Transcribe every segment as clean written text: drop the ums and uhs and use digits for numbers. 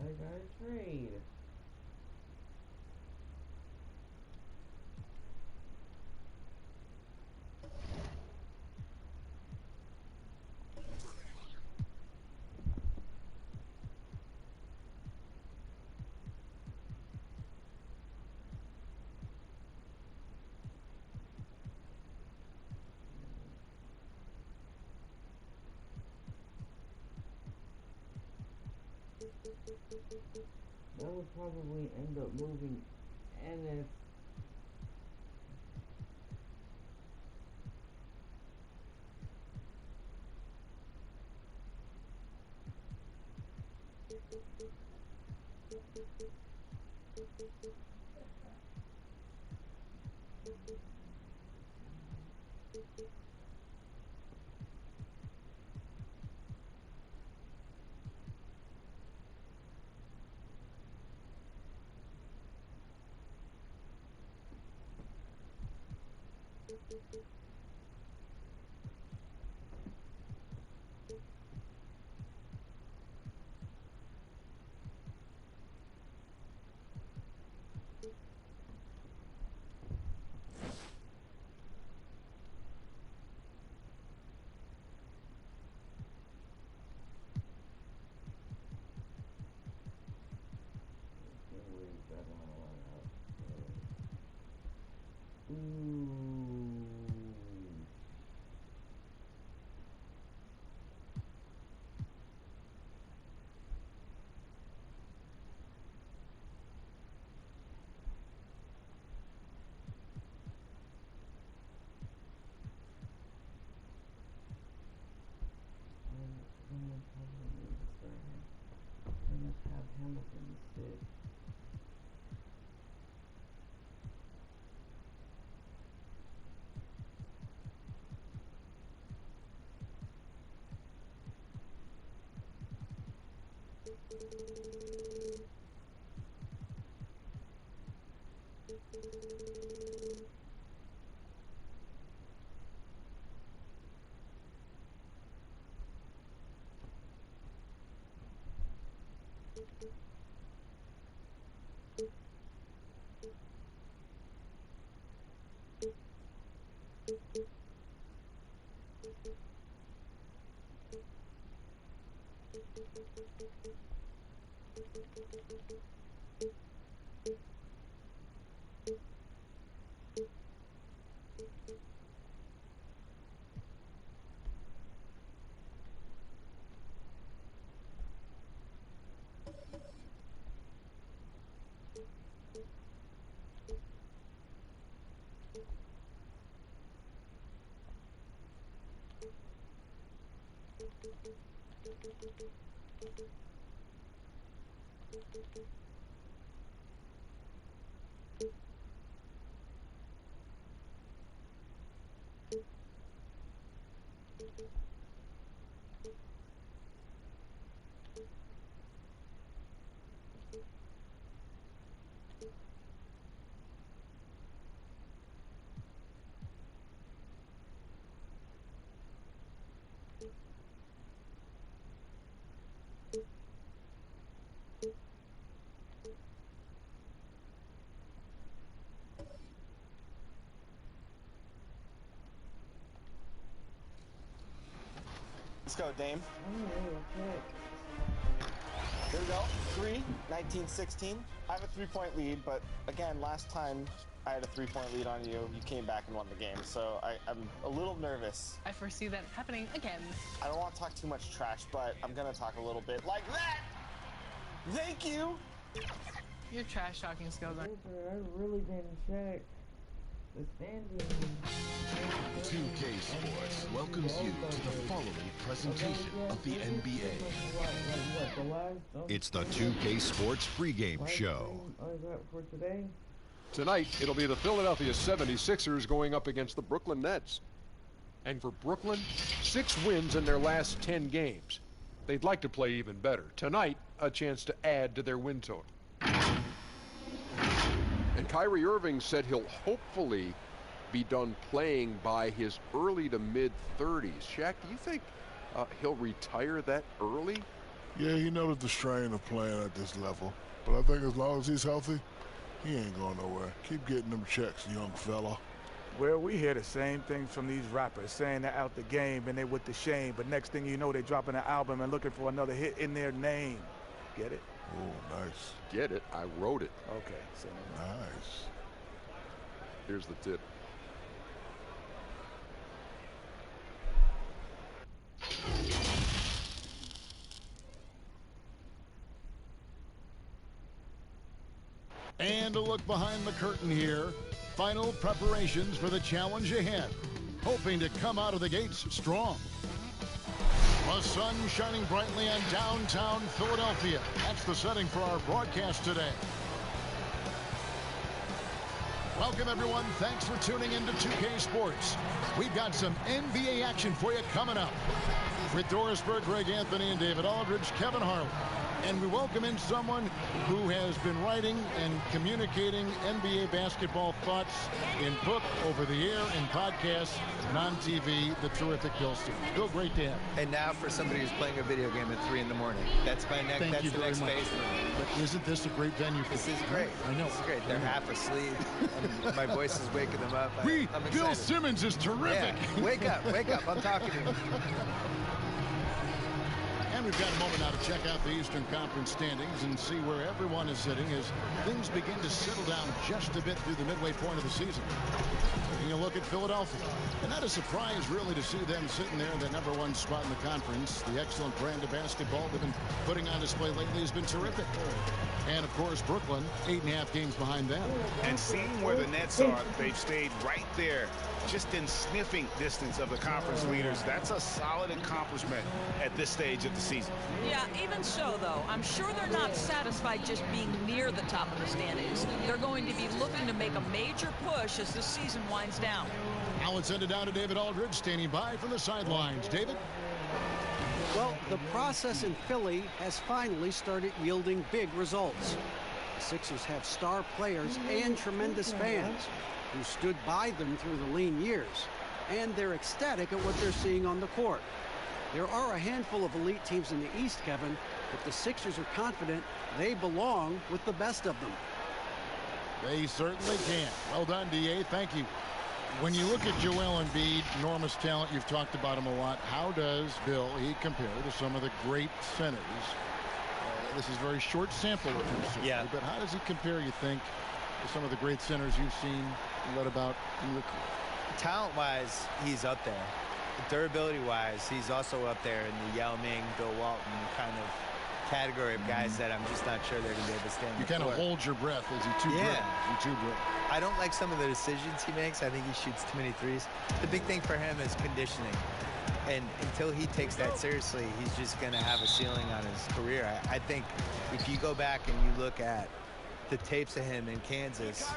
I got a trade. That would probably end up moving NF. Let's have Hamilton sit. Let's go, Dame. Okay. Here we go. 19-16. I have a 3-point lead, but again, last time I had a 3-point lead on you, you came back and won the game, so I'm a little nervous. I foresee that happening again. I don't want to talk too much trash, but I'm going to talk a little bit like that! Thank you! Your trash talking skills are... I really didn't check the standings. 2K Sports welcomes you to the following presentation of the NBA. It's the 2K Sports pregame show. For today. Tonight, it'll be the Philadelphia 76ers going up against the Brooklyn Nets. And for Brooklyn, 6 wins in their last 10 games. They'd like to play even better. Tonight, a chance to add to their win total. And Kyrie Irving said he'll hopefully be done playing by his early to mid-30s. Shaq, do you think he'll retire that early? Yeah, he noted the strain of playing at this level. But I think as long as he's healthy, he ain't going nowhere. Keep getting them checks, young fella. Well, we hear the same things from these rappers, saying they're out the game and they with the shame. But next thing you know, they're dropping an album and looking for another hit in their name. Get it? Oh, nice. Get it? I wrote it. Okay. So Nice. Here's the tip. And a look behind the curtain here. Final preparations for the challenge ahead. Hoping to come out of the gates strong. The sun shining brightly on downtown Philadelphia. That's the setting for our broadcast today. Welcome, everyone. Thanks for tuning into 2K Sports. We've got some NBA action for you coming up. With Doris Burke, Greg Anthony, and David Aldridge, Kevin Harlan. And we welcome in someone who has been writing and communicating NBA basketball thoughts in book, over the air, in podcasts, and on TV, the terrific Bill Simmons. Bill, great to have you. And now for somebody who's playing a video game at 3 in the morning. That's my next. Thank you that's the very next much. phase for me. But isn't this a great venue for This is great. I know. This is great. They're half asleep. And my voice is waking them up. I'm excited. Bill Simmons is terrific. Yeah. Wake up. I'm talking to you. And we've got a moment now to check out the Eastern Conference standings and see where everyone is sitting as things begin to settle down just a bit through the midway point of the season. Taking a look at Philadelphia. And not a surprise, really, to see them sitting there in the #1 spot in the conference. The excellent brand of basketball they've been putting on display lately has been terrific. And, of course, Brooklyn, 8.5 games behind them. And seeing where the Nets are, they've stayed right there, just in sniffing distance of the conference leaders. That's a solid accomplishment at this stage of the season. Yeah, even so, though, I'm sure they're not satisfied just being near the top of the standings. They're going to be looking to make a major push as the season winds down. Now let's send it down to David Aldridge, standing by from the sidelines. David? Well, the process in Philly has finally started yielding big results. The Sixers have star players and tremendous fans who stood by them through the lean years, and they're ecstatic at what they're seeing on the court. There are a handful of elite teams in the East, Kevin, but the Sixers are confident they belong with the best of them. They certainly can. Well done, D.A. Thank you. When you look at Joel Embiid, enormous talent, you've talked about him a lot. How does Bill, he compare to some of the great centers? This is a very short sample of him, yeah. But how does he compare, you think, to some of the great centers you've seen and read about in your career? Talent-wise, he's up there. Durability-wise, he's also up there in the Yao Ming, Bill Walton kind of category of guys that I'm just not sure they're going to be able to stand. You kind of hold your breath as he too brittle. I don't like some of the decisions he makes. I think he shoots too many threes. The big thing for him is conditioning. And until he takes that seriously, he's just going to have a ceiling on his career. I think if you go back and you look at the tapes of him in Kansas,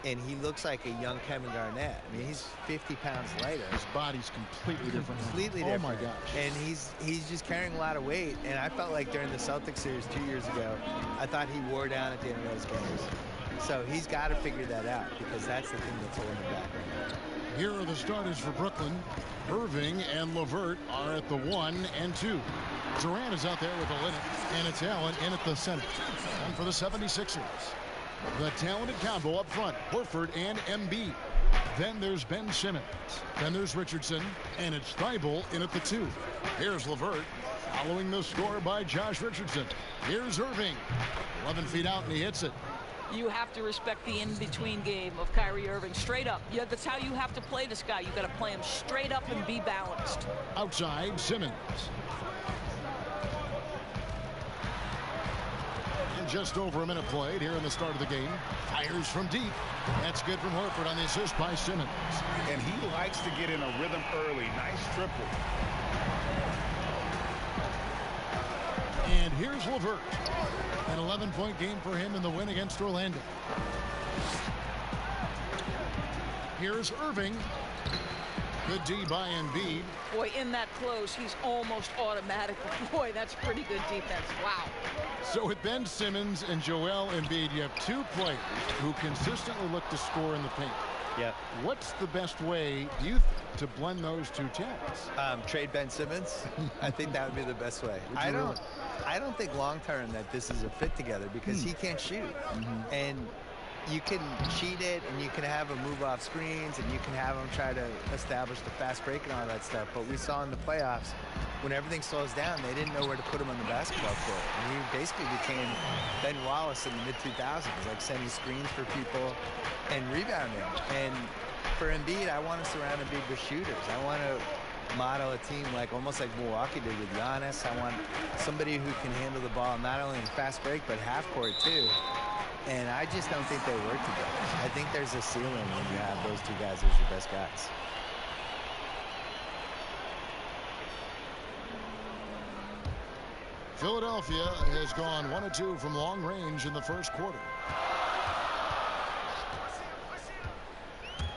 and he looks like a young Kevin Garnett. I mean, he's 50 pounds lighter. His body's completely different. Completely different. Oh, my gosh. And he's just carrying a lot of weight. And I felt like during the Celtics series 2 years ago, I thought he wore down at the end of those games. So he's got to figure that out because that's the thing that's holding him back right now. Here are the starters for Brooklyn. Irving and LeVert are at the 1 and 2. Durant is out there with Olynyk, and it's Allen in at the center. And for the 76ers, the talented combo up front, Horford and Embiid. Then there's Ben Simmons. Then there's Richardson, and it's Thibault in at the 2. Here's LeVert, following the score by Josh Richardson. Here's Irving, 11 feet out, and he hits it. You have to respect the in-between game of Kyrie Irving. Straight up. Yeah, that's how you have to play this guy. You got to play him straight up and be balanced. Outside, Simmons. And just over a minute played here in the start of the game. Fires from deep. That's good from Horford on the assist by Simmons. And he likes to get in a rhythm early. Nice triple. And here's LeVert. An 11-point game for him in the win against Orlando. Here's Irving. Good D by Embiid. Boy, in that close, he's almost automatic. Boy, that's pretty good defense. Wow. So with Ben Simmons and Joel Embiid, you have two players who consistently look to score in the paint. Yeah. What's the best way, to blend those two talents? Trade Ben Simmons. I think that would be the best way. I don't think long term that this is a fit together because he can't shoot. And you can cheat it, and you can have him move off screens, and you can have him try to establish the fast break and all that stuff. But we saw in the playoffs, when everything slows down, they didn't know where to put him on the basketball court. And he basically became Ben Wallace in the mid-2000s, like sending screens for people and rebounding. And for Embiid, I want to surround Embiid with shooters. I want to model a team almost like Milwaukee did with Giannis. I want somebody who can handle the ball not only in fast break but half court too. And I just don't think they work together. I think there's a ceiling when you have those two guys as your best guys. Philadelphia has gone 1 of 2 from long range in the first quarter.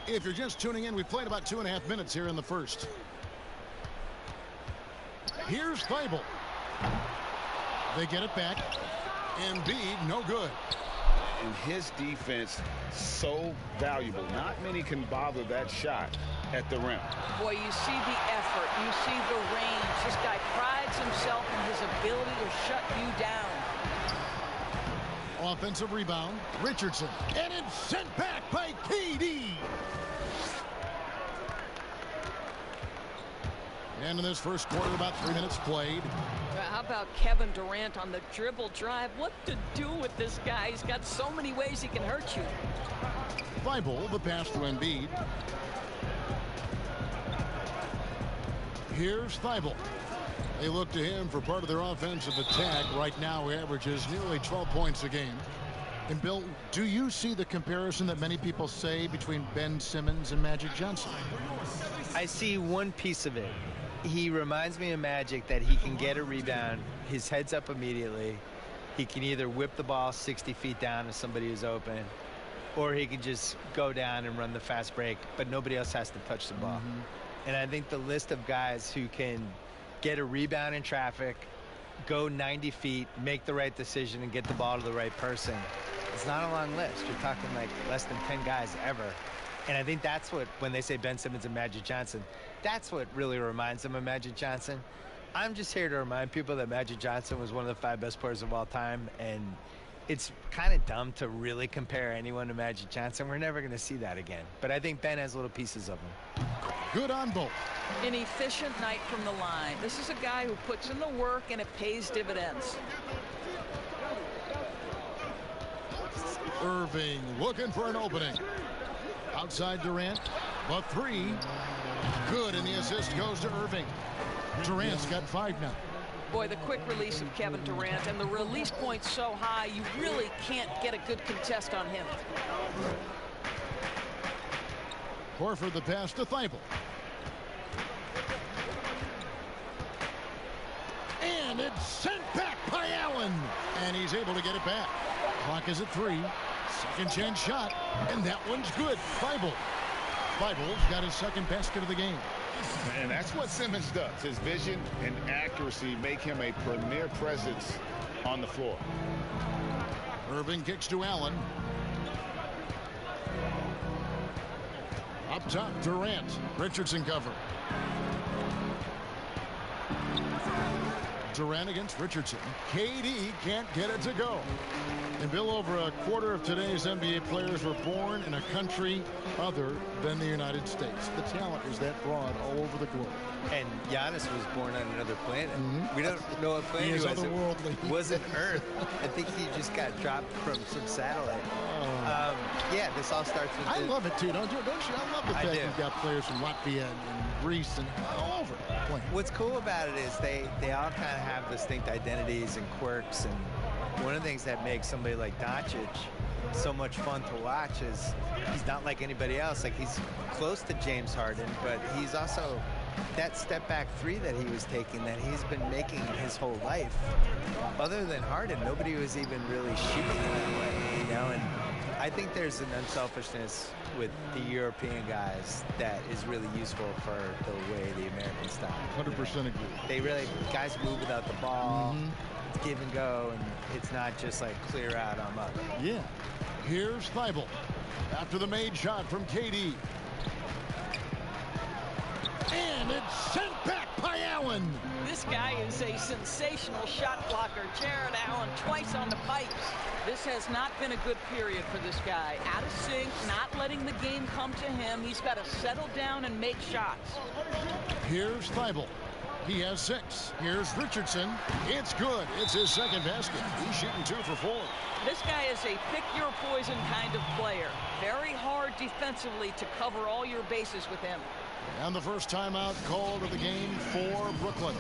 If you're just tuning in, we've played about 2.5 minutes here in the first. Here's Thibault. They get it back. Embiid, no good. And his defense so valuable. Not many can bother that shot at the rim. Boy, you see the effort. You see the range. This guy prides himself in his ability to shut you down. Offensive rebound. Richardson. And it's sent back by KD. And in this first quarter, about 3 minutes played. How about Kevin Durant on the dribble drive? What to do with this guy? He's got so many ways he can hurt you. Thibault, the pass to Embiid. Here's Thibault. They look to him for part of their offensive attack. Right now, he averages nearly 12 points a game. And Bill, do you see the comparison that many people say between Ben Simmons and Magic Johnson? I see one piece of it. He reminds me of Magic that he can get a rebound, his head's up immediately. He can either whip the ball 60 feet down to somebody who's open, or he can just go down and run the fast break, but nobody else has to touch the ball. And I think the list of guys who can get a rebound in traffic, go 90 feet, make the right decision, and get the ball to the right person, it's not a long list. You're talking like less than 10 guys ever. And I think that's what, when they say Ben Simmons and Magic Johnson, that's what really reminds them of Magic Johnson. I'm just here to remind people that Magic Johnson was one of the 5 best players of all time, and it's kind of dumb to really compare anyone to Magic Johnson. We're never going to see that again. But I think Ben has little pieces of him. Good on both. An efficient night from the line. This is a guy who puts in the work, and it pays dividends. Irving looking for an opening. Outside Durant, but 3. Good, and the assist goes to Irving. Durant's got 5 now. Boy, the quick release of Kevin Durant, and the release point so high, you really can't get a good contest on him. Horford the pass to Thibault. And it's sent back by Allen. And he's able to get it back. Clock is at 3. Second chance shot, and that one's good. Thibault. Thibault's got his second basket of the game. And that's what Simmons does. His vision and accuracy make him a premier presence on the floor. Irving kicks to Allen. Up top, Durant. Richardson cover. Durant against Richardson. KD can't get it to go. And Bill, over a quarter of today's NBA players were born in a country other than the United States. The talent is that broad all over the globe. And Giannis was born on another planet. We don't know what planet he was. Otherworldly. It wasn't Earth. I think he just got dropped from some satellite. Yeah, this all starts with... I love it, too, don't you? I love the fact you've got players from Latvia and Greece and all over playing. What's cool about it is they all kind of have distinct identities and quirks, and one of the things that makes somebody like Doncic so much fun to watch is he's not like anybody else. Like, he's close to James Harden, but he's also that step back 3 that he was taking that he's been making his whole life. Other than Harden, nobody was even really shooting in that way, you know? And I think there's an unselfishness with the European guys that is really useful for the way the American style. 100% agree. They really, guys move without the ball. It's give and go, and it's not just like clear out, I'm up. Yeah. Here's Thibault. After the made shot from KD. And it's sent back by Allen. This guy is a sensational shot blocker. Jared Allen twice on the pipes. This has not been a good period for this guy. Out of sync, not letting the game come to him. He's got to settle down and make shots. Here's Thibault. He has 6. Here's Richardson. It's good. It's his second basket. He's shooting 2 for 4. This guy is a pick-your-poison kind of player. Very hard defensively to cover all your bases with him. And the first timeout called of the game for Brooklyn.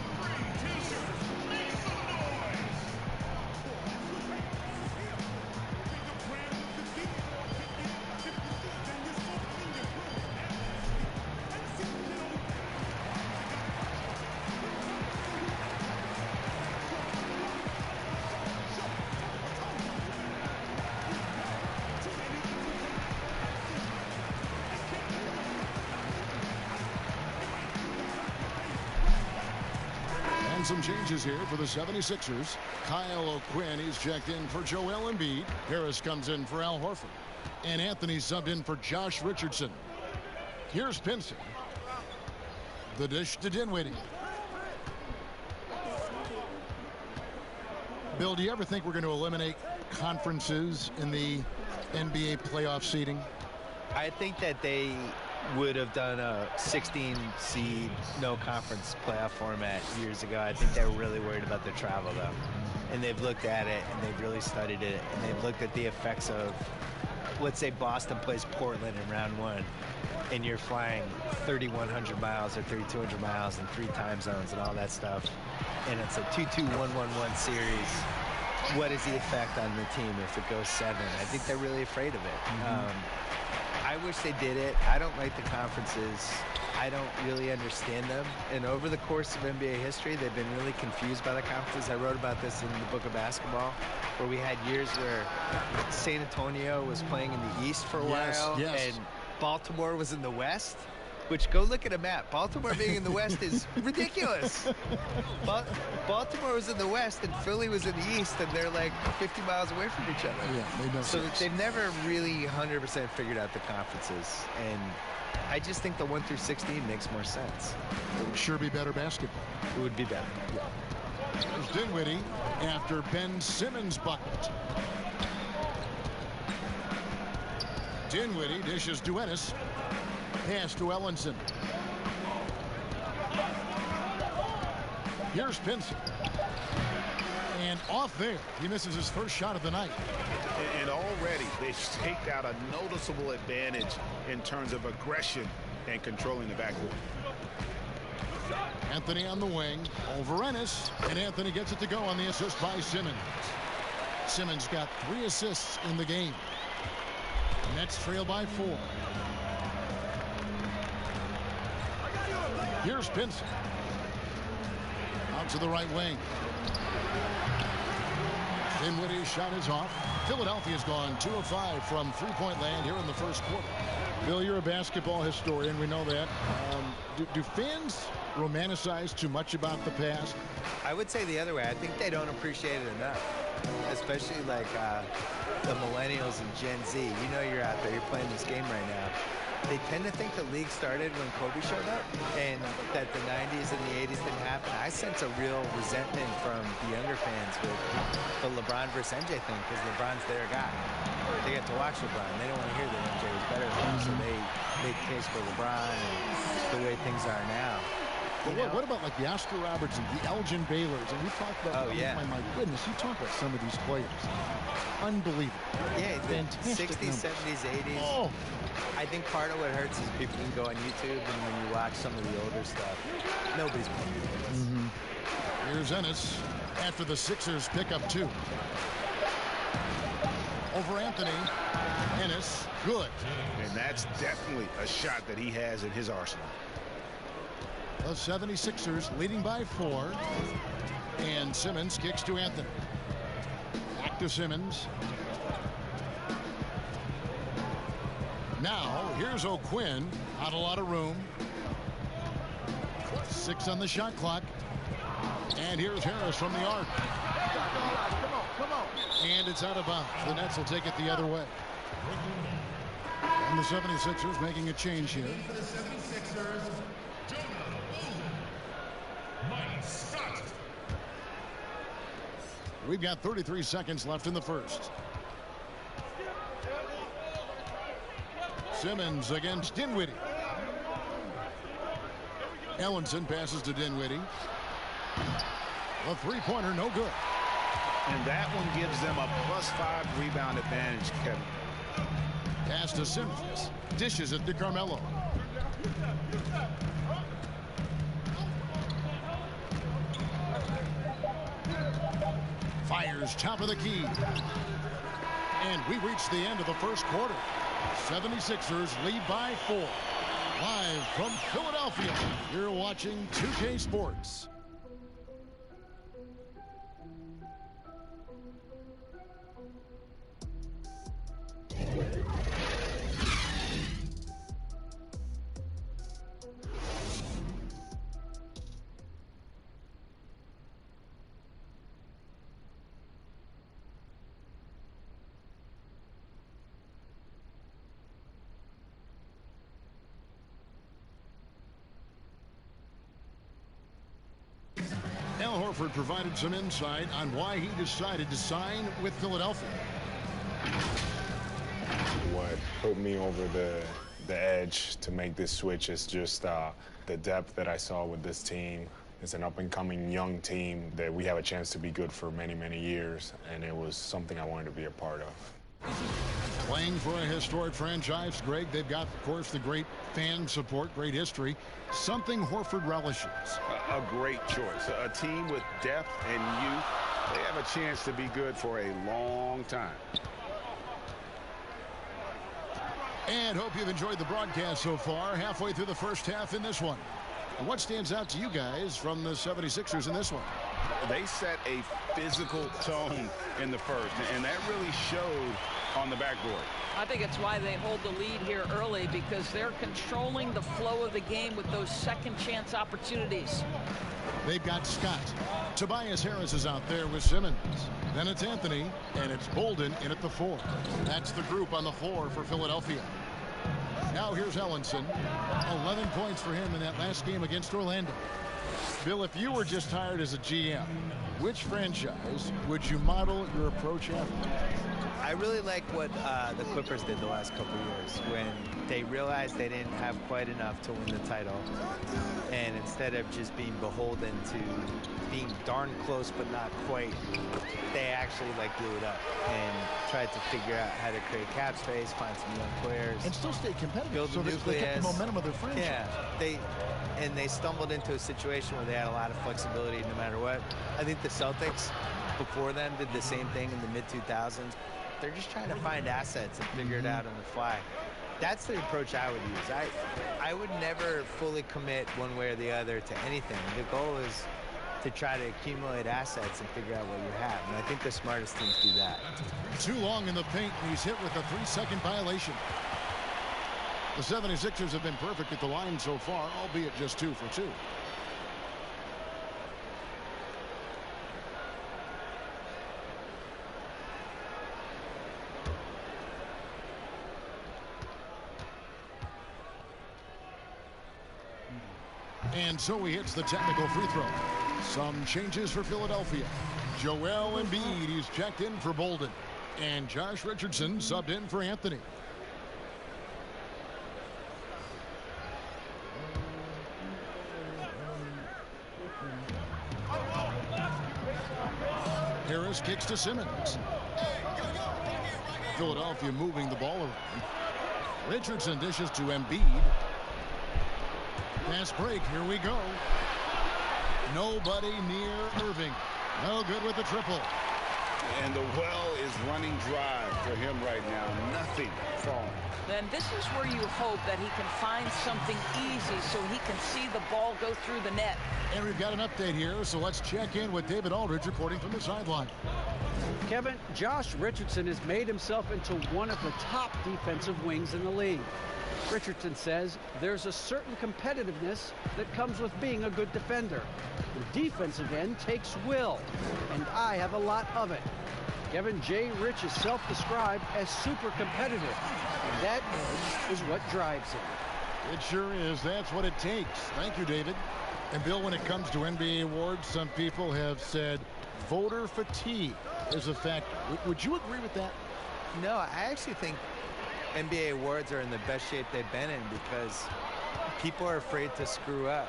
Some changes here for the 76ers. Kyle O'Quinn, he's checked in for Joel Embiid. Harris comes in for Al Horford. And Anthony subbed in for Josh Richardson. Here's Pinson. The dish to Dinwiddie. Bill, do you ever think we're going to eliminate conferences in the NBA playoff seeding? I think that they would have done a 16 seed no conference playoff format years ago. I think they're really worried about the travel though, and they've looked at it and they've really studied it, and they've looked at the effects of, let's say Boston plays Portland in round 1 and you're flying 3,100 miles or 3,200 miles in 3 time zones and all that stuff, and it's a 2-2-1-1-1 series. What is the effect on the team if it goes 7? I think they're really afraid of it. I wish they did it. I don't like the conferences. I don't really understand them. And over the course of NBA history, they've been really confused by the conferences. I wrote about this in the book of basketball, where we had years where San Antonio was playing in the East for a while, and Baltimore was in the West. Which, go look at a map. Baltimore being in the West is ridiculous. Baltimore was in the West and Philly was in the East, and they're like 50 miles away from each other. Yeah, they know. So they've never really 100% figured out the conferences. And I just think the 1 through 16 makes more sense. It would sure be better basketball. It would be better. Yeah. There's Dinwiddie after Ben Simmons' bucket. Dinwiddie dishes to Ennis. Pass to Ellenson. Here's Pinson. And off there. He misses his first shot of the night. And already they've staked out a noticeable advantage in terms of aggression and controlling the backcourt. Anthony on the wing over Ennis. And Anthony gets it to go on the assist by Simmons. Simmons got 3 assists in the game. Nets trail by 4. Here's Pinson. Out to the right wing. Dinwiddie's shot is off. Philadelphia's gone 2 of 5 from three-point land here in the first quarter. Bill, you're a basketball historian. We know that. Do fans romanticize too much about the past? I would say the other way. I think they don't appreciate it enough, especially like the millennials and Gen Z. You know, you're out there, you're playing this game right now. They tend to think the league started when Kobe showed up and that the 90s and the 80s didn't happen. I sense a real resentment from the younger fans with the LeBron versus MJ thing, because LeBron's their guy. They get to watch LeBron. They don't want to hear that MJ was better than him, so they make the case for LeBron and the way things are now. But what about like the Oscar Robertson, the Elgin Baylors, and we talked about, my goodness, you talk about some of these players. Unbelievable. Yeah, the fantastic 60s, numbers. 70s, 80s. Oh. I think part of what hurts is people can go on YouTube, and when you watch some of the older stuff, nobody's playing defense. Here's Ennis after the Sixers pick up 2. Over Anthony. Ennis, good. And that's definitely a shot that he has in his arsenal. The 76ers leading by 4. And Simmons kicks to Anthony. Back to Simmons. Now, here's O'Quinn. Not a lot of room. 6 on the shot clock. And here's Harris from the arc. Come on. And it's out of bounds. The Nets will take it the other way. And the 76ers making a change here. For the 76ers, We've got 33 seconds left in the first. Simmons against Dinwiddie. Ellenson passes to Dinwiddie. A three-pointer, no good. And that one gives them a +5 rebound advantage, Kevin. Pass to Simmons. Dishes it to Carmelo. Fires top of the key. And we reach the end of the first quarter. 76ers lead by 4. Live from Philadelphia, you're watching 2K Sports. Al Horford provided some insight on why he decided to sign with Philadelphia. What put me over the edge to make this switch is just the depth that I saw with this team. It's an up-and-coming young team that we have a chance to be good for many, many years, and it was something I wanted to be a part of. Playing for a historic franchise, Greg, they've got, of course, the great fan support, great history, something Horford relishes. A great choice. A team with depth and youth. They have a chance to be good for a long time. And hope you've enjoyed the broadcast so far, halfway through the first half in this one. What stands out to you guys from the 76ers in this one? They set a physical tone in the first, and that really showed on the backboard. I think it's why they hold the lead here early, because they're controlling the flow of the game with those second chance opportunities. They've got Scott. Tobias Harris is out there with Simmons. Then it's Anthony, and it's Bolden in at the 4. That's the group on the floor for Philadelphia. Now here's Ellenson. 11 points for him in that last game against Orlando. Bill, if you were just hired as a GM, which franchise would you model your approach after? I really like what the Clippers did the last couple years when they realized they didn't have quite enough to win the title. And instead of just being beholden to being darn close but not quite, they actually blew it up and tried to figure out how to create cap space, find some young players. And still stay competitive, build so the they kept the momentum of their franchise. Yeah, they stumbled into a situation where they had a lot of flexibility no matter what. I think the Celtics before them did the same thing in the mid-2000s. They're just trying to find assets and figure it out on the fly. That's the approach I would use. I would never fully commit one way or the other to anything. The goal is to try to accumulate assets and figure out what you have. And I think the smartest teams do that. Too long in the paint, and he's hit with a 3-second violation. The 76ers have been perfect at the line so far, albeit just 2 for 2. And so he hits the technical free throw. Some changes for Philadelphia. Joel Embiid, he's checked in for Bolden. And Josh Richardson subbed in for Anthony. Harris kicks to Simmons. Philadelphia moving the ball around. Richardson dishes to Embiid. Fast break, here we go. Nobody near Irving. No good with the triple. And the well is running dry for him right now. Nothing falling. Then this is where you hope that he can find something easy so he can see the ball go through the net. And we've got an update here, so let's check in with David Aldridge reporting from the sideline. Kevin, Josh Richardson has made himself into one of the top defensive wings in the league. Richardson says there's a certain competitiveness that comes with being a good defender. The defensive end takes will, and I have a lot of it. Kevin J. Rich is self-described as super competitive, and that edge is what drives him. It sure is. That's what it takes. Thank you, David. And Bill, when it comes to NBA awards, some people have said voter fatigue is a factor. Would you agree with that? No, I actually think NBA awards are in the best shape they've been in because people are afraid to screw up.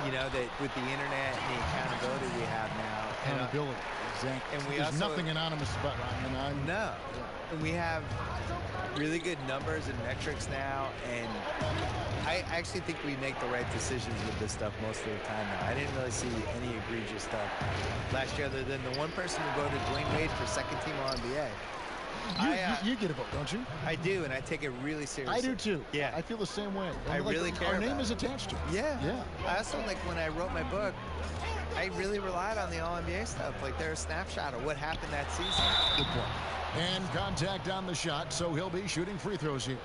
You know, that with the internet and the accountability we have now. Accountability, exactly. And there's nothing anonymous about Ryan. No. And we have really good numbers and metrics now, and I actually think we make the right decisions with this stuff most of the time now. I didn't really see any egregious stuff last year other than the one person who voted Dwayne Wade for second team All-NBA. You get a vote, don't you? I do, and I take it really seriously. I do too. Yeah. I feel the same way. I really care Our about name it. is attached to it. Yeah. I also, like, when I wrote my book, I really relied on the All-NBA stuff. Like, they're a snapshot of what happened that season. Good point. And contact on the shot, so he'll be shooting free throws here.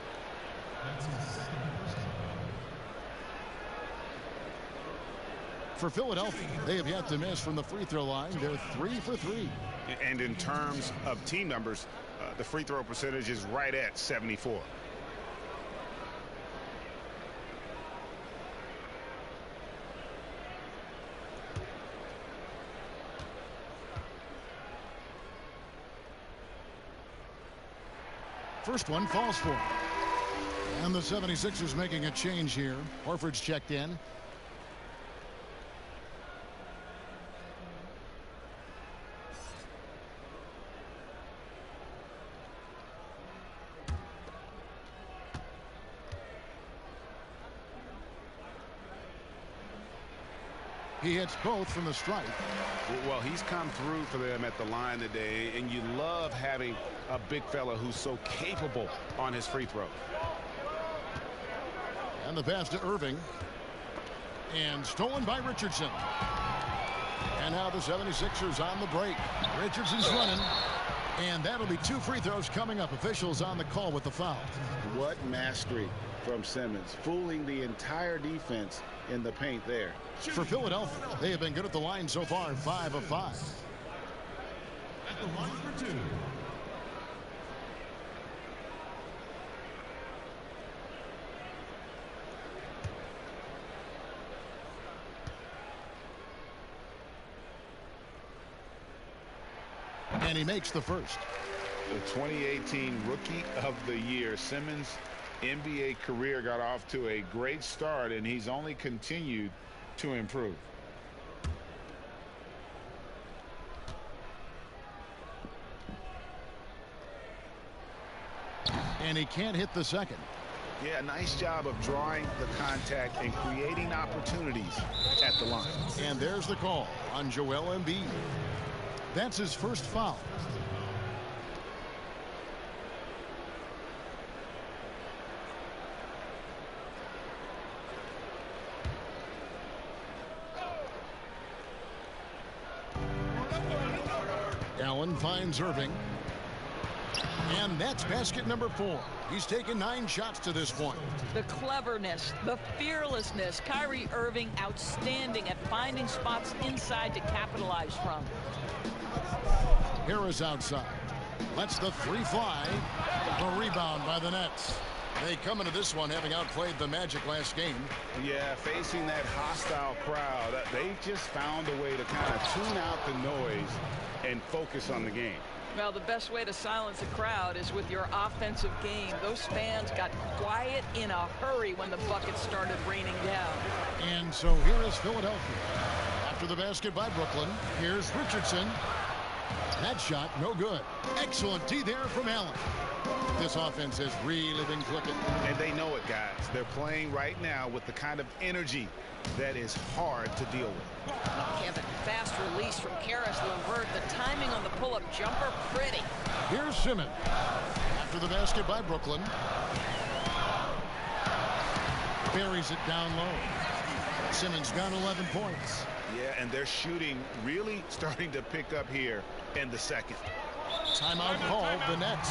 For Philadelphia, they have yet to miss from the free throw line. They're 3 for 3. And in terms of team numbers, the free throw percentage is right at 74. First one falls for him. And the 76ers making a change here. Horford's checked in. He hits both from the stripe. Well, he's come through for them at the line today, and you love having a big fella who's so capable on his free throw. And the pass to Irving. And stolen by Richardson. And now the 76ers on the break. Richardson's running. And that'll be 2 free throws coming up. Officials on the call with the foul. What mastery from Simmons, fooling the entire defense in the paint there. For Philadelphia, they have been good at the line so far, 5 of 5. At the line for 2. And he makes the first. The 2018 Rookie of the Year, Simmons' NBA career got off to a great start, and he's only continued to improve. And he can't hit the second. Yeah, nice job of drawing the contact and creating opportunities at the line. And there's the call on Joel Embiid. That's his first foul. Allen finds Irving. And that's basket number 4. He's taken 9 shots to this point. The cleverness, the fearlessness. Kyrie Irving outstanding at finding spots inside to capitalize from. Harris outside. Lets the 3 fly. A rebound by the Nets. They come into this one having outplayed the Magic last game. Yeah, facing that hostile crowd, they just found a way to kind of tune out the noise and focus on the game. Well, the best way to silence a crowd is with your offensive game. Those fans got quiet in a hurry when the buckets started raining down. And so here is Philadelphia. After the basket by Brooklyn, here's Richardson. That shot, no good. Excellent D there from Allen. This offense has really been clicking. And they know it, guys. They're playing right now with the kind of energy that is hard to deal with. Kevin, fast release from Karis LeVert. The timing on the pull-up jumper, pretty. Here's Simmons. After the basket by Brooklyn. Buries it down low. Simmons got 11 points. Yeah, and they're shooting really starting to pick up here in the second. Timeout called, the Nets.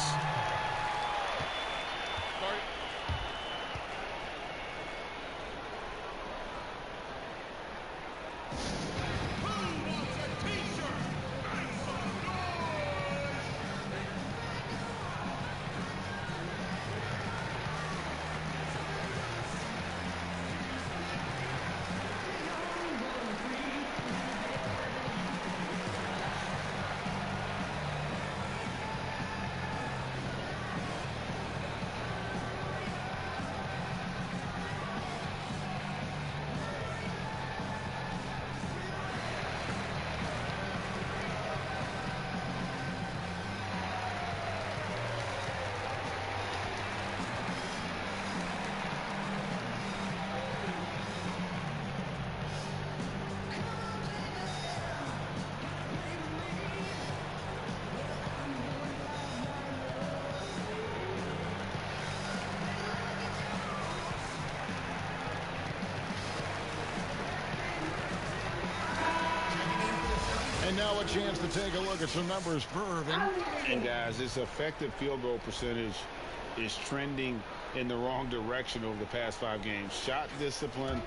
Now a chance to take a look at some numbers for Irving. And guys, his effective field goal percentage is trending in the wrong direction over the past 5 games. Shot discipline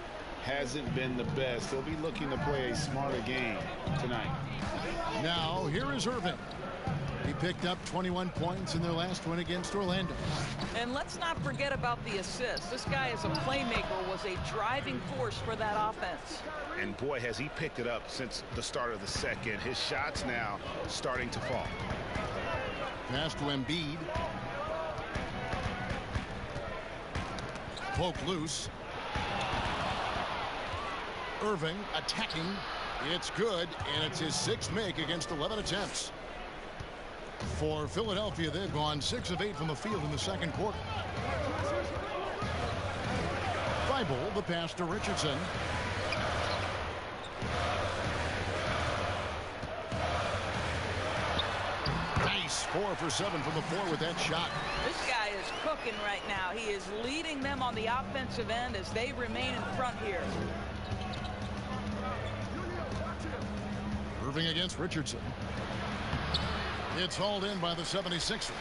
hasn't been the best. He'll be looking to play a smarter game tonight. Now here is Irving. He picked up 21 points in their last win against Orlando. And let's not forget about the assist. This guy as a playmaker was a driving force for that offense. And boy, has he picked it up since the start of the second. His shots now starting to fall. Pass to Embiid. Poke loose. Irving attacking. It's good, and it's his 6th make against 11 attempts. For Philadelphia, they've gone 6 of 8 from the field in the second quarter. Thibault, the pass to Richardson. Nice 4 for 7 from the floor with that shot. This guy is cooking right now. He is leading them on the offensive end as they remain in front here. Irving against Richardson. It's hauled in by the 76ers.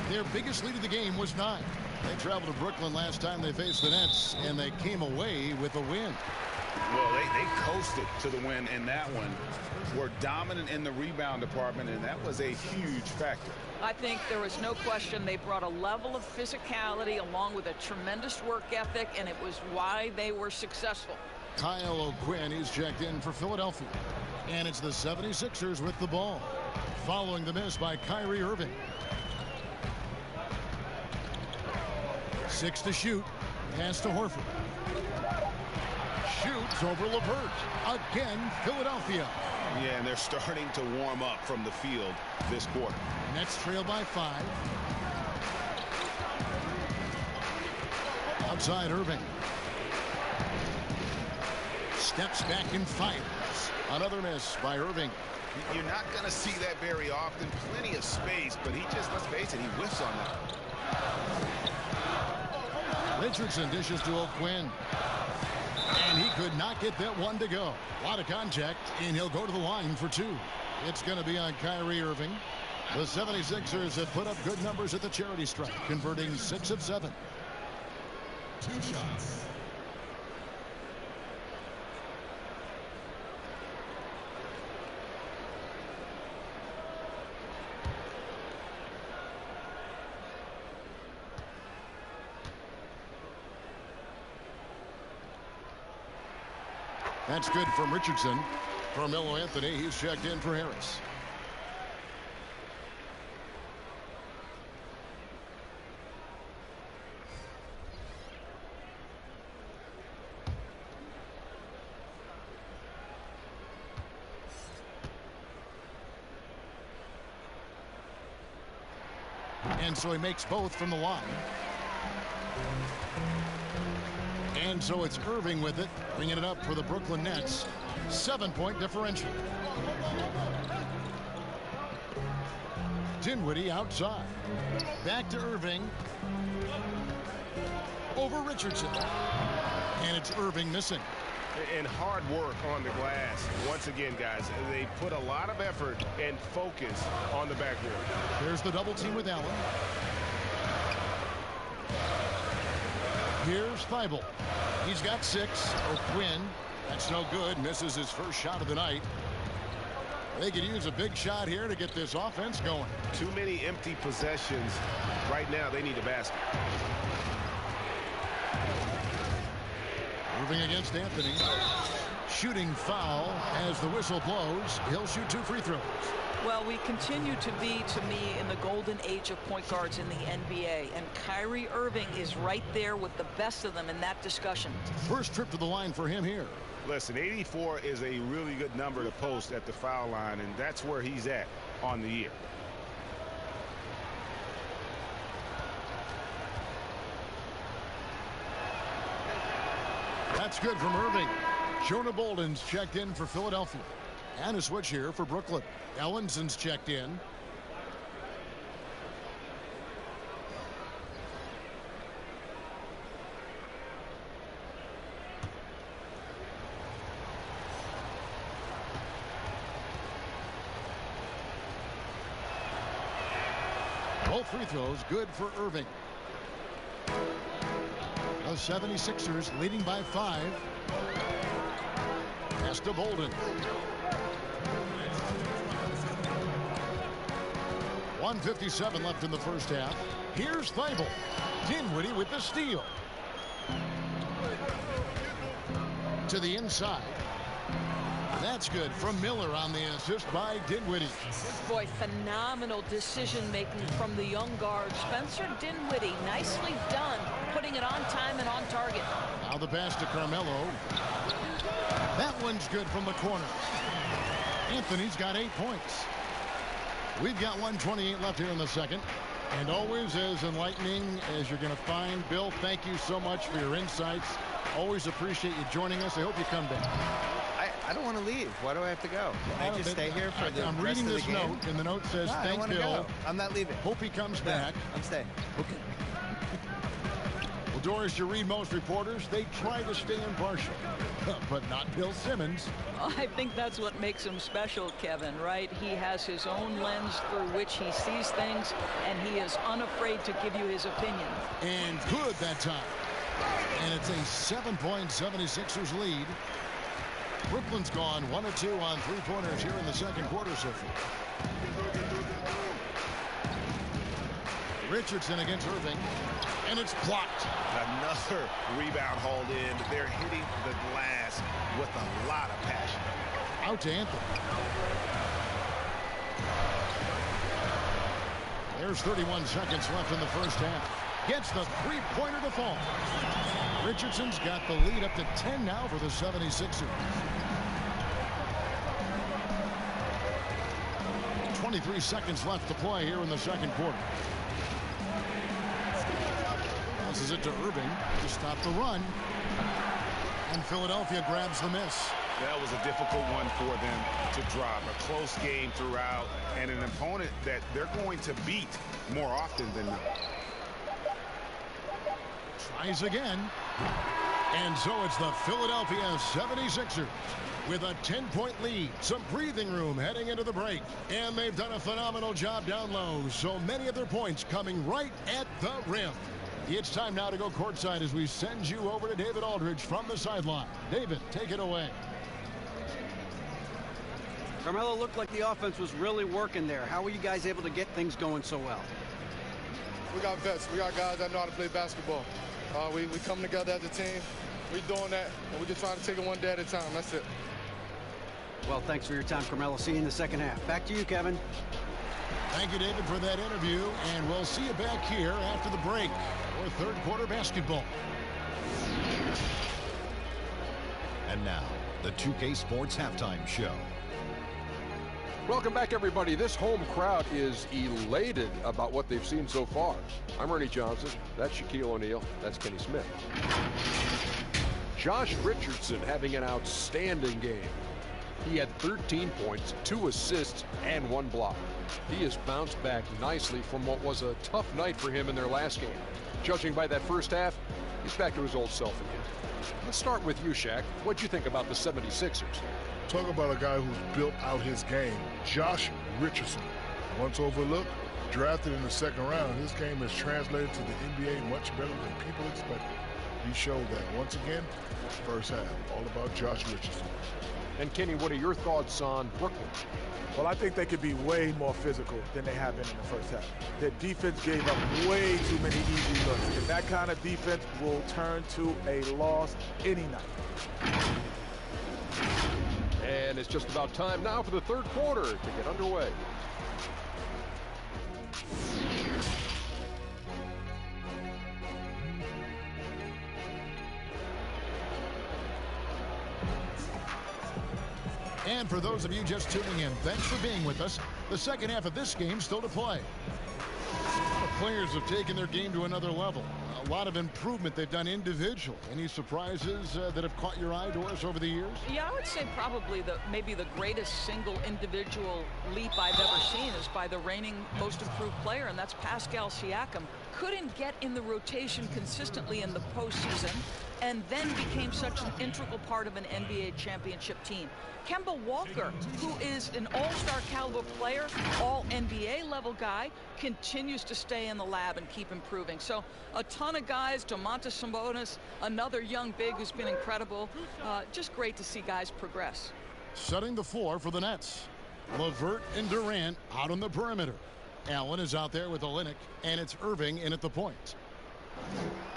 Their biggest lead of the game was 9. They traveled to Brooklyn last time they faced the Nets, and they came away with a win. Well, they coasted to the win in that one. Were dominant in the rebound department, and that was a huge factor. I think there was no question they brought a level of physicality along with a tremendous work ethic, and it was why they were successful. Kyle O'Quinn is checked in for Philadelphia. And it's the 76ers with the ball. Following the miss by Kyrie Irving. 6 to shoot. Pass to Horford. Shoots over LeVert. Again, Philadelphia. Yeah, and they're starting to warm up from the field this quarter. Nets trail by 5. Outside Irving. Steps back and fires. Another miss by Irving. You're not going to see that very often. Plenty of space, but he just, let's face it, he whiffs on that. Richardson dishes to O'Quinn. And he could not get that one to go. A lot of contact, and he'll go to the line for 2. It's going to be on Kyrie Irving. The 76ers have put up good numbers at the charity stripe, converting 6 of 7. 2 shots. That's good from Richardson. Carmelo Anthony, he's checked in for Harris. And so he makes both from the line. And so it's Irving with it, bringing it up for the Brooklyn Nets. 7-point differential. Dinwiddie outside. Back to Irving. Over Richardson. And it's Irving missing. And hard work on the glass. Once again, guys, they put a lot of effort and focus on the backboard. There's the double team with Allen. Here's Thibault. He's got 6. O'Quinn. That's no good. Misses his first shot of the night. They could use a big shot here to get this offense going. Too many empty possessions. Right now, they need a basket. Irving against Anthony. Shooting foul as the whistle blows. He'll shoot 2 free throws. Well, we continue to be, to me, in the golden age of point guards in the NBA. And Kyrie Irving is right there with the best of them in that discussion. First trip to the line for him here. Listen, 84 is a really good number to post at the foul line, and that's where he's at on the year. That's good from Irving. Jonah Bolden's checked in for Philadelphia. And a switch here for Brooklyn. Ellinson's checked in. Both free throws good for Irving. The 76ers leading by 5. Pass to Bolden. 1:57 left in the first half. Here's Thibault. Dinwiddie with the steal. To the inside. That's good from Miller on the assist by Dinwiddie. Boy, phenomenal decision-making from the young guard, Spencer Dinwiddie. Nicely done, putting it on time and on target. Now the pass to Carmelo. That one's good from the corner. Anthony's got 8 points. We've got 1:28 left here in the second. And always as enlightening as you're going to find. Bill, thank you so much for your insights. Always appreciate you joining us. I hope you come back. I don't want to leave. Why do I have to go? Can I just stay here for the I'm rest reading of the this game? note, and the note says, No, I thanks, wanna Bill. go. I'm not leaving. Hope he comes back. I'm staying. Okay. Well, Doris, you read most reporters. They try to stay impartial, but not Bill Simmons. I think that's what makes him special, Kevin, right? He has his own lens through which he sees things, and he is unafraid to give you his opinion. And good that time. And it's a 7-point 76ers lead. Brooklyn's gone 1 of 2 on three-pointers here in the second quarter so far. Richardson against Irving, and it's blocked. Another rebound hauled in. They're hitting the glass with a lot of passion. Out to Anthony. There's 31 seconds left in the first half. Gets the three-pointer to fall. Richardson's got the lead up to 10 now for the 76ers. 23 seconds left to play here in the second quarter. Passes it to Irving to stop the run. And Philadelphia grabs the miss. That was a difficult one for them to drop. A close game throughout, and an opponent that they're going to beat more often than not. Tries again. And so it's the Philadelphia 76ers with a 10-point lead. Some breathing room heading into the break. And they've done a phenomenal job down low. So many of their points coming right at the rim. It's time now to go courtside as we send you over to David Aldridge from the sideline. David, take it away. Carmelo, looked like the offense was really working there. How were you guys able to get things going so well? We got vets. We got guys that know how to play basketball. We come together as a team. We're doing that, and we're just trying to take it one day at a time. That's it. Well, thanks for your time, Carmelo. See you in the second half. Back to you, Kevin. Thank you, David, for that interview. And we'll see you back here after the break for third quarter basketball. And now, the 2K Sports Halftime Show. Welcome back, everybody. This home crowd is elated about what they've seen so far. I'm Ernie Johnson. That's Shaquille O'Neal. That's Kenny Smith. Josh Richardson having an outstanding game. He had 13 points, 2 assists, and 1 block. He has bounced back nicely from what was a tough night for him in their last game. Judging by that first half, he's back to his old self again. Let's start with you, Shaq. What'd you think about the 76ers? Talk about a guy who's built out his game. Josh Richardson. Once overlooked, drafted in the second round, his game has translated to the NBA much better than people expected. He showed that once again, first half, all about Josh Richardson. And Kenny, what are your thoughts on Brooklyn? Well, I think they could be way more physical than they have been in the first half. Their defense gave up way too many easy looks, and that kind of defense will turn to a loss any night. And it's just about time now for the third quarter to get underway. And for those of you just tuning in, thanks for being with us. The second half of this game still to play. The players have taken their game to another level. A lot of improvement they've done individually. Any surprises that have caught your eye, Doris, over the years? Yeah, I would say probably maybe the greatest single individual leap I've ever seen is by the reigning most improved player, and that's Pascal Siakam. Couldn't get in the rotation consistently in the postseason. and then became such an integral part of an NBA championship team. Kemba Walker, who is an all-star caliber player, all NBA level guy, continues to stay in the lab and keep improving. So a ton of guys, Domantas Sabonis, another young big who's been incredible. Just great to see guys progress. Setting the floor for the Nets. LeVert and Durant out on the perimeter. Allen is out there with Olynyk, and it's Irving in at the point.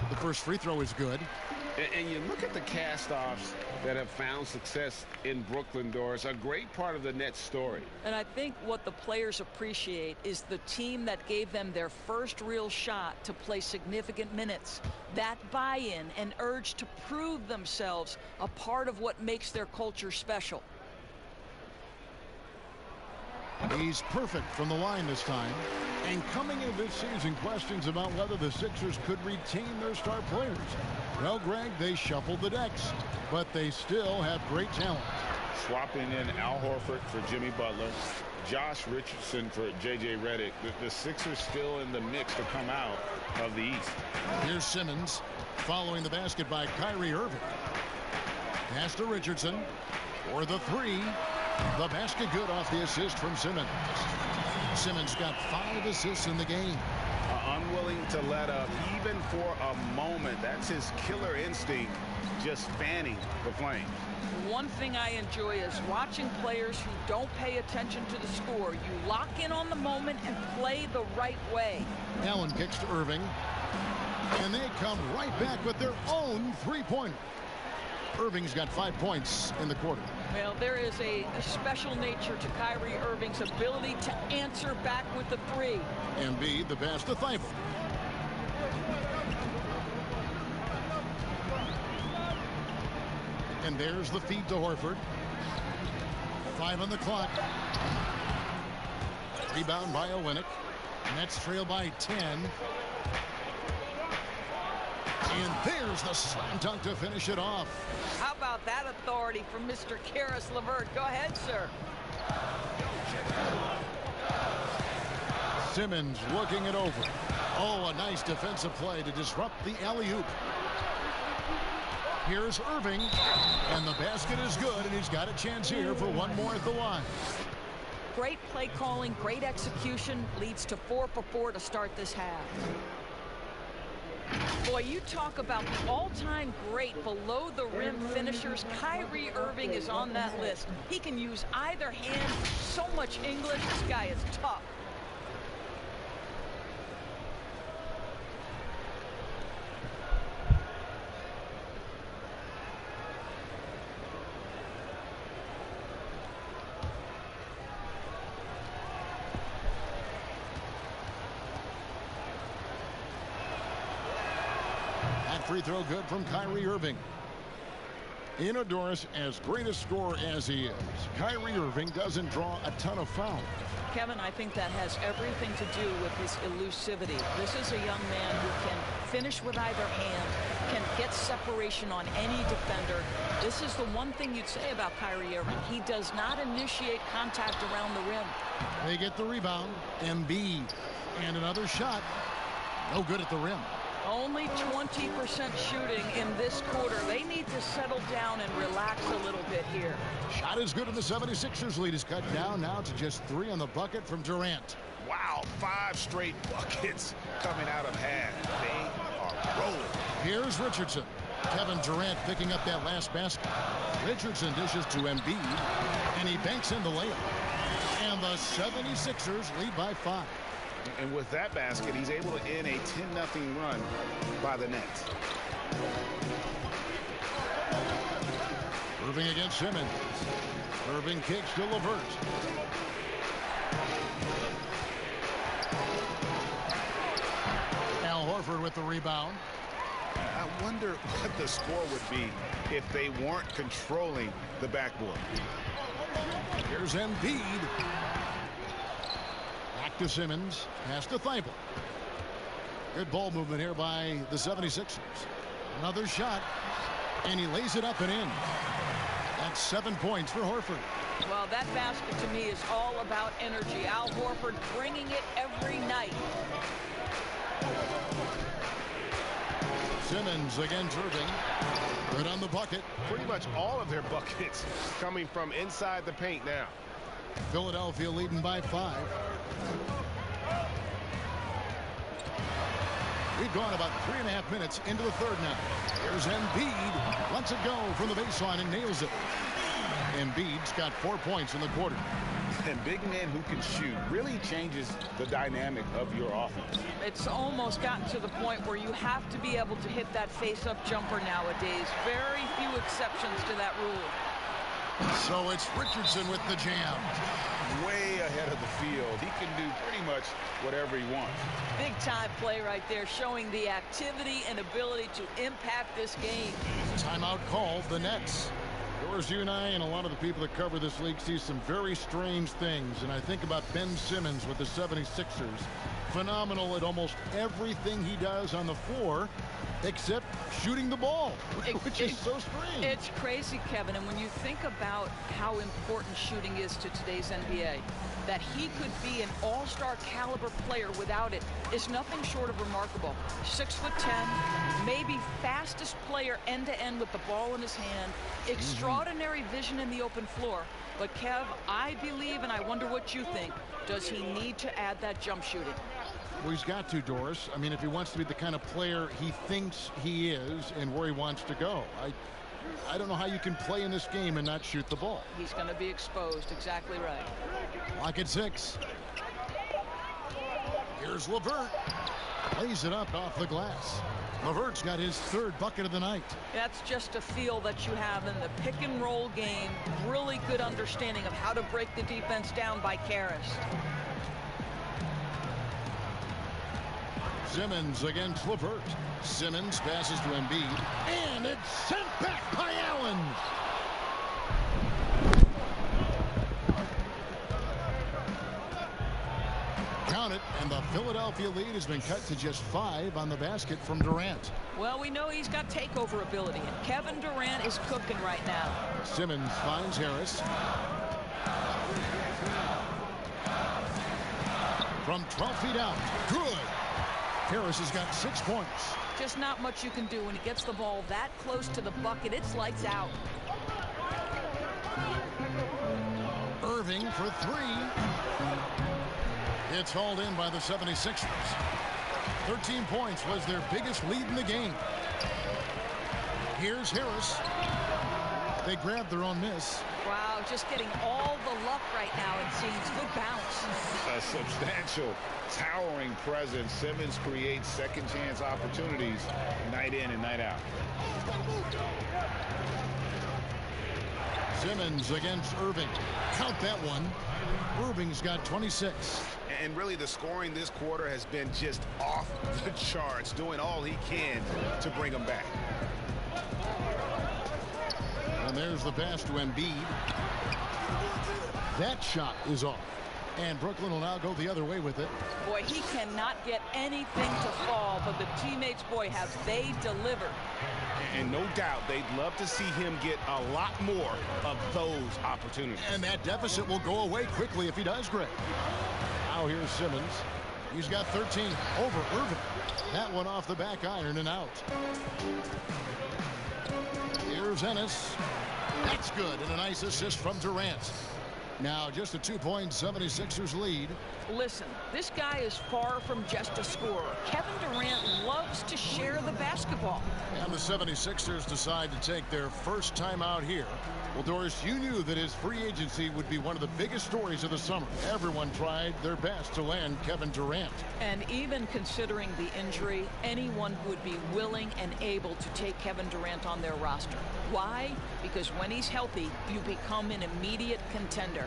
The first free throw is good. And you look at the cast-offs that have found success in Brooklyn, Doris, a great part of the Nets story. And I think what the players appreciate is the team that gave them their first real shot to play significant minutes. That buy-in and urge to prove themselves a part of what makes their culture special. He's perfect from the line this time. And coming into this season, questions about whether the Sixers could retain their star players. Well, Greg, they shuffled the decks, but they still have great talent. Swapping in Al Horford for Jimmy Butler, Josh Richardson for J.J. Redick. The Sixers still in the mix to come out of the East. Here's Simmons following the basket by Kyrie Irving. Pass to Richardson for the three. The basket good off the assist from Simmons. Simmons got 5 assists in the game. Unwilling to let up even for a moment. That's his killer instinct, just fanning the flame. One thing I enjoy is watching players who don't pay attention to the score. You lock in on the moment and play the right way. Allen kicks to Irving, and they come right back with their own three-pointer. Irving's got 5 points in the quarter. Well, there is a special nature to Kyrie Irving's ability to answer back with the three. Embiid, the pass to Thibault. And there's the feed to Horford. 5 on the clock. Rebound by Olynyk. Nets trail by 10. And there's the slam dunk to finish it off. How about that authority from Mr. Karis LeVert? Go ahead, sir. Simmons looking it over. Oh, a nice defensive play to disrupt the alley-oop. Here's Irving, and the basket is good, and he's got a chance here for one more at the line. Great play calling, great execution, leads to 4 for 4 to start this half. Boy, you talk about the all-time great below-the-rim finishers. Kyrie Irving is on that list. He can use either hand. So much English. This guy is tough. Free throw good from Kyrie Irving. Doris, as great a scorer as he is, Kyrie Irving doesn't draw a ton of fouls. Kevin, I think that has everything to do with his elusivity. This is a young man who can finish with either hand, can get separation on any defender. This is the one thing you'd say about Kyrie Irving. He does not initiate contact around the rim. They get the rebound. Embiid. And another shot. No good at the rim. Only 20% shooting in this quarter. They need to settle down and relax a little bit here. Shot is good, and the 76ers lead is cut down now to just 3 on the bucket from Durant. Wow, 5 straight buckets coming out of half. They are rolling. Here's Richardson. Kevin Durant picking up that last basket. Richardson dishes to Embiid, and he banks in the layup. And the 76ers lead by 5. And with that basket, he's able to end a 10-0 run by the Nets. Irving against Simmons. Irving kicks to LeVert. Al Horford with the rebound. I wonder what the score would be if they weren't controlling the backboard. Here's Embiid. To Simmons, pass to Thibault. Good ball movement here by the 76ers. Another shot, and he lays it up and in. That's 7 points for Horford. Well, that basket to me is all about energy. Al Horford bringing it every night. Simmons against Irving. Good on the bucket. Pretty much all of their buckets coming from inside the paint now. Philadelphia leading by 5. We've gone about 3.5 minutes into the third now. Here's Embiid. Lets it go from the baseline and nails it. Embiid's got 4 points in the quarter. And big men who can shoot really changes the dynamic of your offense. It's almost gotten to the point where you have to be able to hit that face-up jumper nowadays. Very few exceptions to that rule. So it's Richardson with the jam. Way ahead of the field. He can do pretty much whatever he wants. Big time play right there, showing the activity and ability to impact this game. Timeout called the Nets. Doris, you and I and a lot of the people that cover this league see some very strange things. And I think about Ben Simmons with the 76ers. Phenomenal at almost everything he does on the floor except shooting the ball, which is so strange. It's crazy, Kevin. And when you think about how important shooting is to today's NBA, that he could be an all-star caliber player without it is nothing short of remarkable. 6'10", maybe fastest player end-to-end with the ball in his hand, extraordinary vision in the open floor. But Kev, I believe, and I wonder what you think, does he need to add that jump shooting? Well, he's got to, Doris. I mean, if he wants to be the kind of player he thinks he is and where he wants to go. I don't know how you can play in this game and not shoot the ball. He's going to be exposed. Exactly right. Clock at 6. Here's LeVert. Lays it up off the glass. LeVert's got his 3rd bucket of the night. That's just a feel that you have in the pick and roll game. Really good understanding of how to break the defense down by Karras. Simmons against LeVert. Simmons passes to Embiid. And it's sent back by Allen. Count it, and the Philadelphia lead has been cut to just 5 on the basket from Durant. Well, we know he's got takeover ability, and Kevin Durant is cooking right now. Simmons finds Harris. From 12 feet out. Good. Harris has got 6 points. Just not much you can do when he gets the ball that close to the bucket. It's lights out. Irving for 3. It's hauled in by the 76ers. 13 points was their biggest lead in the game. Here's Harris. They grabbed their own miss. Wow, just getting all the luck right now, it seems. Good bounce. A substantial, towering presence. Simmons creates second chance opportunities night in and night out. Simmons against Irving. Count that one. Irving's got 26. And really the scoring this quarter has been just off the charts, doing all he can to bring them back. And there's the pass to Embiid. That shot is off. And Brooklyn will now go the other way with it. Boy, he cannot get anything to fall, but the teammates, boy, have they delivered. And no doubt they'd love to see him get a lot more of those opportunities. And that deficit will go away quickly if he does, Greg. Now here's Simmons. He's got 13 over Irving. That one off the back iron and out. Here's Ennis. That's good, and a nice assist from Durant. Now just a 2-point 76ers lead. Listen, this guy is far from just a scorer. Kevin Durant loves to share the basketball. And the 76ers decide to take their first time out here. Well, Doris, you knew that his free agency would be one of the biggest stories of the summer. Everyone tried their best to land Kevin Durant. And even considering the injury, anyone would be willing and able to take Kevin Durant on their roster. Why? Because when he's healthy, you become an immediate contender.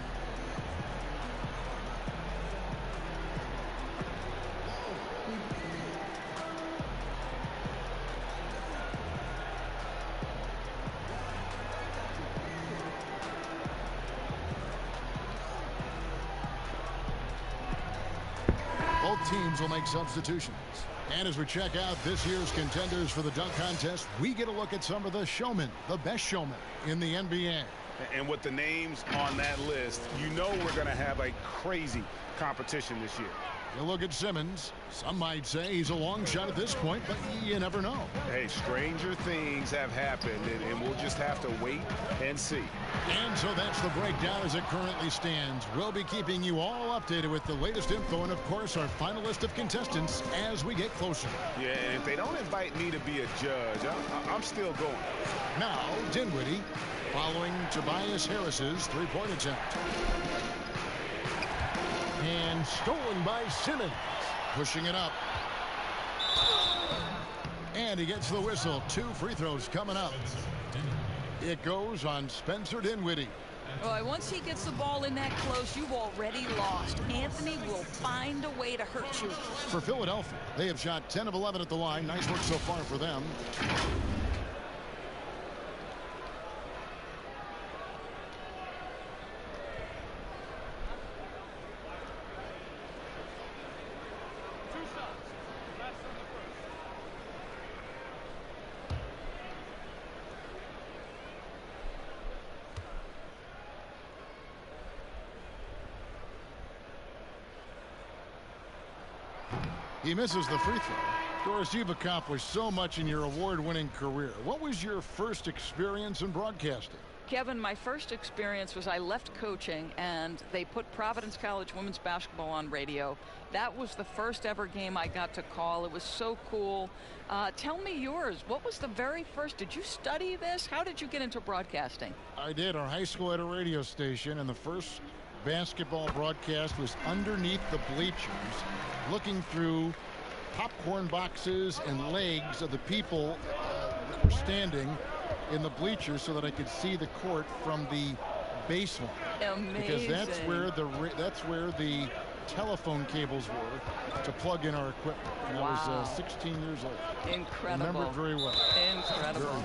Both teams will make substitutions. And as we check out this year's contenders for the dunk contest, we get a look at some of the showmen, the best showmen in the NBA. And with the names on that list, you know we're going to have a crazy competition this year. You look at Simmons. Some might say he's a long shot at this point, but you never know. Hey, stranger things have happened, and we'll just have to wait and see. And so that's the breakdown as it currently stands. We'll be keeping you all updated with the latest info and, of course, our final list of contestants as we get closer. Yeah, and if they don't invite me to be a judge, I'm still going. Now, Dinwiddie following Tobias Harris's three-point attempt. And stolen by Simmons. Pushing it up. And he gets the whistle. 2 free throws coming up. It goes on Spencer Dinwiddie. Boy, once he gets the ball in that close, you've already lost. Anthony will find a way to hurt you. For Philadelphia, they have shot 10 of 11 at the line. Nice work so far for them. He misses the free throw. Doris, you've accomplished so much in your award-winning career. What was your first experience in broadcasting? Kevin, my first experience was I left coaching and they put Providence College women's basketball on radio. That was the first ever game I got to call. It was so cool. Tell me yours. What was the very first? Did you study this? How did you get into broadcasting? I did. Our high school had a radio station, and the first basketball broadcast was underneath the bleachers, looking through popcorn boxes and legs of the people that were standing in the bleachers so that I could see the court from the basement. Amazing. Because that's where the telephone cables were to plug in our equipment. And wow. I was 16 years old. Incredible. Remember it very well. Incredible.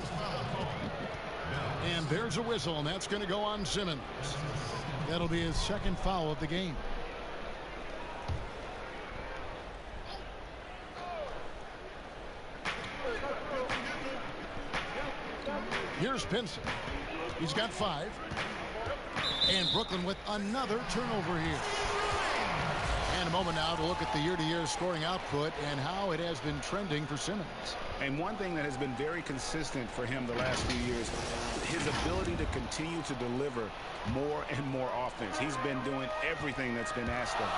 And there's a whistle, and that's going to go on Simmons. That'll be his second foul of the game. Here's Pinson. He's got 5. And Brooklyn with another turnover here. And a moment now to look at the year-to-year scoring output and how it has been trending for Simmons. And one thing that has been very consistent for him the last few years, his ability to continue to deliver more and more offense. He's been doing everything that's been asked of him.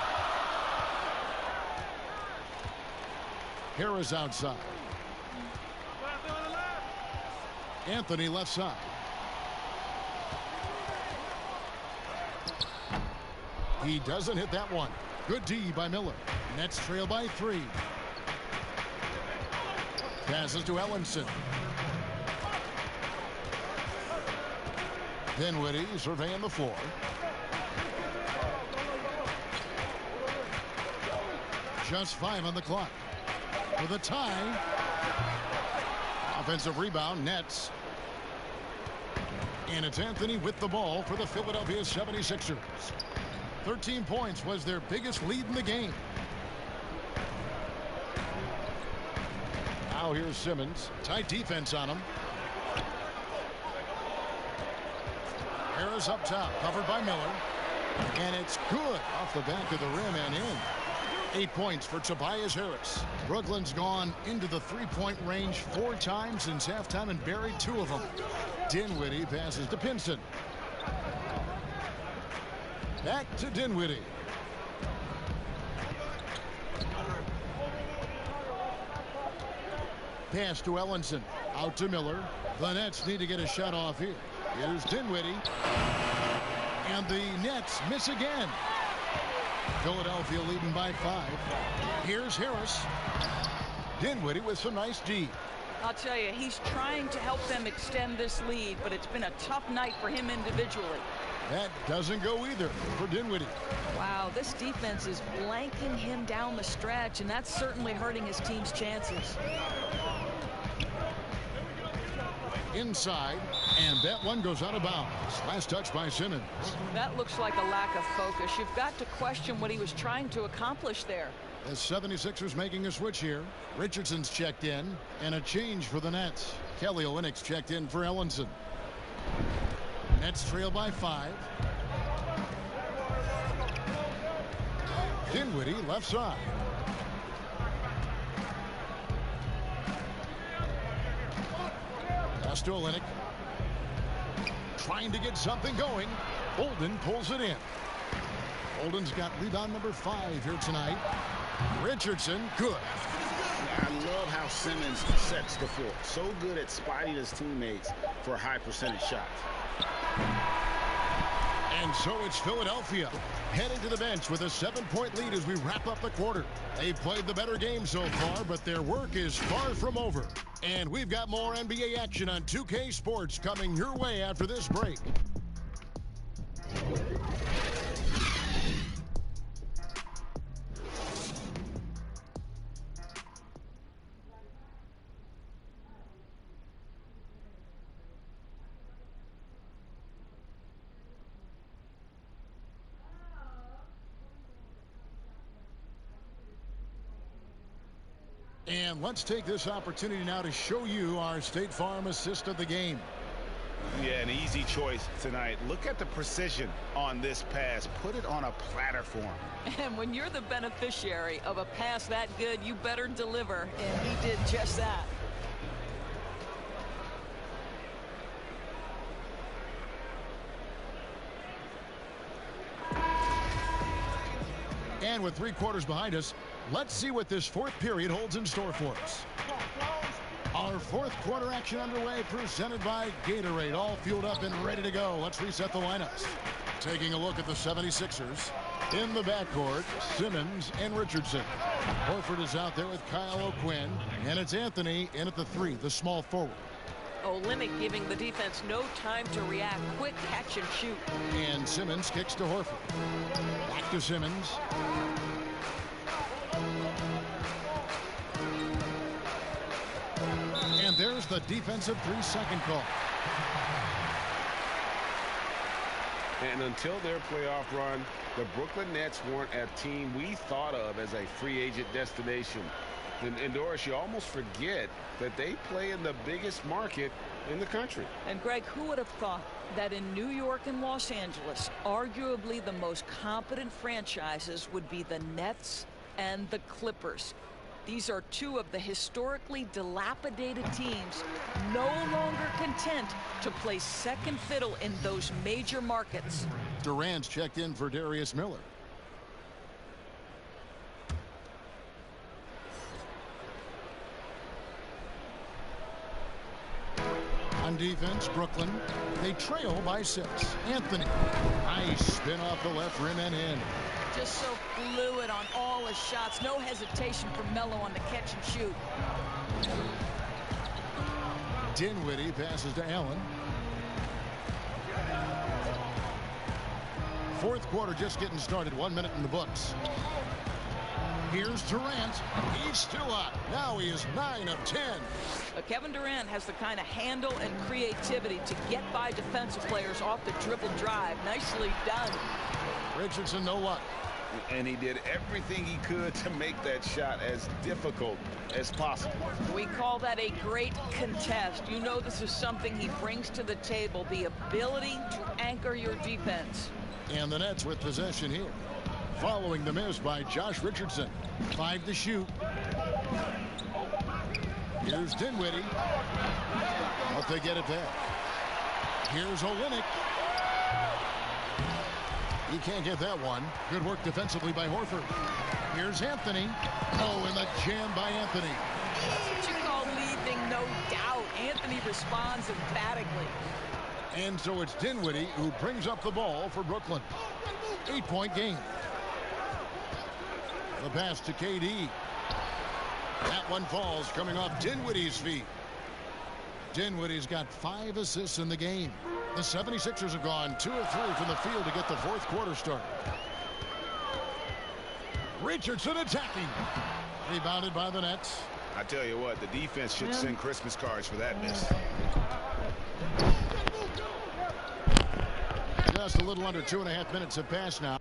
Harris outside. Anthony left side. He doesn't hit that one. Good D by Miller. Nets trail by 3. Passes to Ellenson. Dinwiddie surveying the floor. Just 5 on the clock. For the tie. Offensive rebound, Nets. And it's Anthony with the ball for the Philadelphia 76ers. 13 points was their biggest lead in the game. Now here's Simmons. Tight defense on him. Harris up top, covered by Miller. And it's good off the back of the rim and in. 8 points for Tobias Harris. Brooklyn's gone into the three-point range 4 times since halftime and buried 2 of them. Dinwiddie passes to Pinson. Back to Dinwiddie. Pass to Ellenson. Out to Miller. The Nets need to get a shot off here. Here's Dinwiddie. And the Nets miss again. Philadelphia leading by 5. Here's Harris. Dinwiddie with some nice D. I'll tell you, he's trying to help them extend this lead, but it's been a tough night for him individually. That doesn't go either for Dinwiddie. Wow, this defense is blanking him down the stretch, and that's certainly hurting his team's chances. Inside, and that one goes out of bounds. Last touch by Simmons. That looks like a lack of focus. You've got to question what he was trying to accomplish there. The 76ers making a switch here. Richardson's checked in, and a change for the Nets. Kelly Olynyk's checked in for Ellenson. Nets trail by 5. Dinwiddie left side. Pass to Olynyk. Trying to get something going. Holden pulls it in. Holden's got rebound number 5 here tonight. Richardson, good. I love how Simmons sets the floor. So good at spotting his teammates for high percentage shots. And so it's Philadelphia heading to the bench with a 7-point lead as we wrap up the quarter. They've played the better game so far, but their work is far from over. And we've got more NBA action on 2K Sports coming your way after this break. And let's take this opportunity now to show you our State Farm assist of the game. Yeah, an easy choice tonight. Look at the precision on this pass. Put it on a platter for him. And when you're the beneficiary of a pass that good, you better deliver. And he did just that. And with 3 quarters behind us, let's see what this 4th period holds in store for us. Our 4th quarter action underway, presented by Gatorade. All fueled up and ready to go. Let's reset the lineups. Taking a look at the 76ers. In the backcourt, Simmons and Richardson. Horford is out there with Kyle O'Quinn. And it's Anthony in at the 3, the small forward. Olynyk giving the defense no time to react. Quick catch and shoot. And Simmons kicks to Horford. Back to Simmons. And there's the defensive 3-second call. And until their playoff run, the Brooklyn Nets weren't a team we thought of as a free agent destination. And Doris, you almost forget that they play in the biggest market in the country. And Greg, who would have thought that in New York and Los Angeles, arguably the most competent franchises would be the Nets and the Clippers. These are 2 of the historically dilapidated teams no longer content to play second fiddle in those major markets. Durant's checked in for Darius Miller. On defense, Brooklyn. They trail by 6. Anthony. Nice spin off the left rim and in. Just so fluid on all his shots. No hesitation for Melo on the catch and shoot. Dinwiddie passes to Allen. 4th quarter just getting started. 1 minute in the books. Here's Durant. He's still up. Now he is 9 of 10. Kevin Durant has the kind of handle and creativity to get by defensive players off the dribble drive. Nicely done. Richardson, no luck. And he did everything he could to make that shot as difficult as possible. We call that a great contest. You know this is something he brings to the table, the ability to anchor your defense. And the Nets with possession here. Following the miss by Josh Richardson. 5 to shoot. Here's Dinwiddie. But they get it back. Here's Olynyk. He can't get that one. Good work defensively by Horford. Here's Anthony. Oh, and the jam by Anthony. That's what you call leaving no doubt. Anthony responds emphatically. And so it's Dinwiddie who brings up the ball for Brooklyn. 8-point game. The pass to KD. That one falls coming off Dinwiddie's feet. Dinwiddie's got 5 assists in the game. The 76ers have gone 2 of 3 from the field to get the 4th quarter started. Richardson attacking. Rebounded by the Nets. I tell you what, the defense should send Christmas cards for that miss. Just a little under 2.5 minutes have passed now.